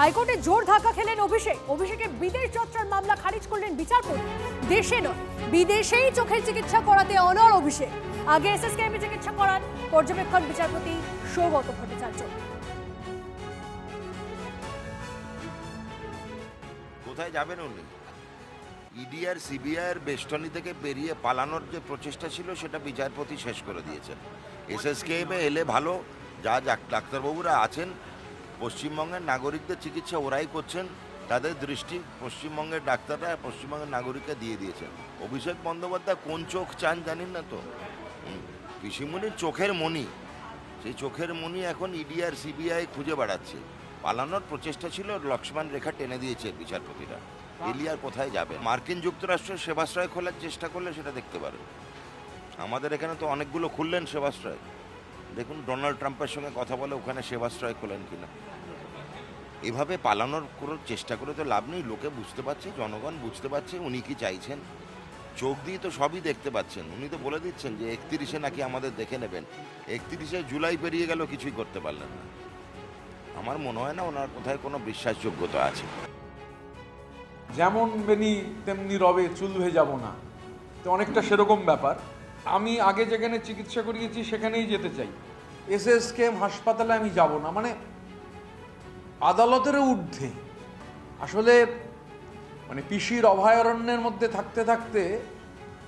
হাইকোর্টে জোর ধাক্কা খেলেন অভিষেকের বিদেশ যাত্রার মামলা খারিজ করলেন বিচারপতি। দেশে নয় বিদেশেই চোখের চিকিৎসা করাতে অনড় অভিষেক। আগে এসএসকেএমে চিকিৎসা করান পর্যবেক্ষণ বিচারপতি সৌগত ভট্টাচার্য। কোথায় যাবেন উনি? ইডি আর সিবিআই এর বেষ্টনী থেকে বেরিয়ে পালানোর যে প্রচেষ্টা ছিল সেটা বিচারপতি শেষ করে দিয়েছেন। এসএসকেএমে এলে ভালো, যা ডাক্তারবাবুরা আছেন পশ্চিমবঙ্গের নাগরিকদের চিকিৎসা ওরাই করছেন, তাদের দৃষ্টি পশ্চিমবঙ্গের ডাক্তাররা পশ্চিমবঙ্গের নাগরিককে দিয়ে দিয়েছেন। অভিষেক বন্দ্যোপাধ্যায় কোন চোখ চান জানেন না তো? পিসিমণির চোখের মণি, সেই চোখের মণি এখন ইডি আর সিবিআই খুঁজে বেড়াচ্ছে। পালানোর প্রচেষ্টা ছিল, লক্ষ্মণ রেখা টেনে দিয়েছে বিচারপতিরা। এলিয়ার কোথায় যাবে? মার্কিন যুক্তরাষ্ট্রের সেবাশ্রয় খোলার চেষ্টা করলে সেটা দেখতে পারেন। আমাদের এখানে তো অনেকগুলো খুললেন সেবাশ্রয়, দেখুন ডোনাল্ড ট্রাম্পের সঙ্গে কথা বলে ওখানে সেবাশ্রয় খোলেন কিনা। এভাবে পালানোর কোনো চেষ্টা করে তো লাভ নেই। লোকে বুঝতে পারছে, জনগণ বুঝতে পারছে উনি কি চাইছেন। চোখ দিয়ে তো সবই দেখতে পাচ্ছেন। উনি তো বলে দিচ্ছেন যে 31-এ নাকি আমাদের দেখে নেবেন। 31-এ জুলাই পেরিয়ে গেল, কিছুই করতে পারলেন না। আমার মনে হয় না ওনার কোথায় কোনো বিশ্বাসযোগ্যতা আছে। যেমন বেনি তেমনি রবে, চুল ভেজাবো না, তো অনেকটা সেরকম ব্যাপার। আমি আগে যেখানে চিকিৎসা করিয়েছি সেখানেই যেতে চাই, এসএসকেএম হাসপাতালে আমি যাব না। মানে আদালতেরও ঊর্ধ্বে আসলে, মানে পিসির অভয়ারণ্যের মধ্যে থাকতে থাকতে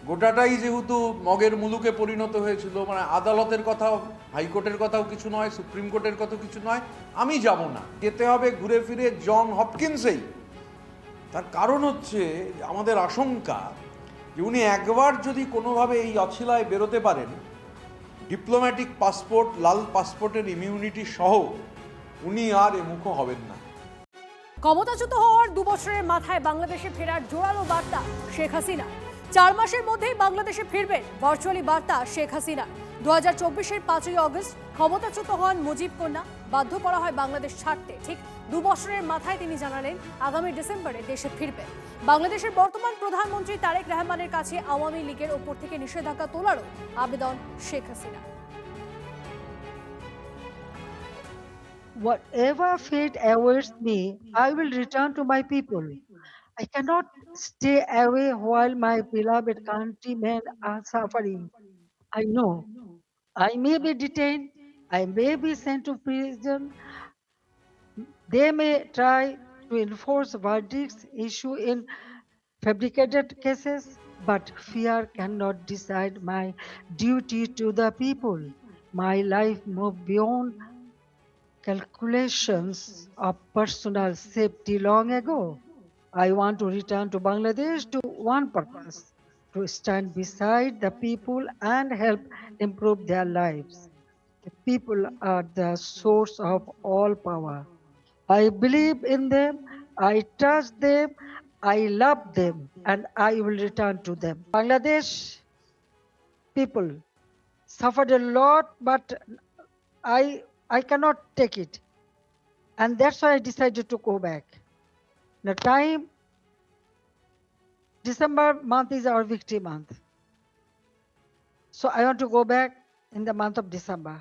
গোটাটাই যেহেতু মগের মুলুকে পরিণত হয়েছিল, মানে আদালতের কথাও, হাইকোর্টের কথাও কিছু নয়, সুপ্রিম কোর্টের কথাও কিছু নয়, আমি যাব না। যেতে হবে ঘুরে ফিরে জন হপকিন্সেই। তার কারণ হচ্ছে আমাদের আশঙ্কা যে উনি একবার যদি কোনোভাবে এই অছিলায় বেরোতে পারেন, ডিপ্লোম্যাটিক পাসপোর্ট, লাল পাসপোর্টের ইমিউনিটি সহ উনি আর এমুখো হবেন না। ক্ষমতাচ্যুত হওয়ার 2 বছরের মাথায় বাংলাদেশে ফেরার জোরালো বার্তা শেখ হাসিনা। 4 মাসের মধ্যেই বাংলাদেশে ফিরবেন ভার্চুয়ালি বার্তা শেখ হাসিনা। 2024-এর 5ই অগস্ট ক্ষমতাচ্যুত হন মুজিব কন্যা, বাধ্য করা হয় বাংলাদেশ ছাড়তে। ঠিক 2 বছরের মাথায় তিনি জানালেন আগামী ডিসেম্বরে দেশে ফিরবেন। বাংলাদেশের বর্তমান প্রধানমন্ত্রী তারেক রহমানের কাছে আওয়ামী লীগের ওপর থেকে নিষেধাজ্ঞা তোলারও আবেদন Sheikh Hasina. Whatever fate awaits me, I will return to my people. I cannot stay away while my beloved countrymen are suffering. I know I may be detained, I may be sent to prison. They may try to enforce verdicts issued in fabricated cases, but fear cannot decide my duty to the people. My life moved beyond calculations of personal safety long ago. I want to return to Bangladesh to one purpose: to stand beside the people and help improve their lives. The people are the source of all power. I believe in them, I trust them, I love them, and I will return to them. Bangladesh people suffered a lot, but I cannot take it. And that's why I decided to go back. The time, December month is our victory month. So I want to go back in the month of December.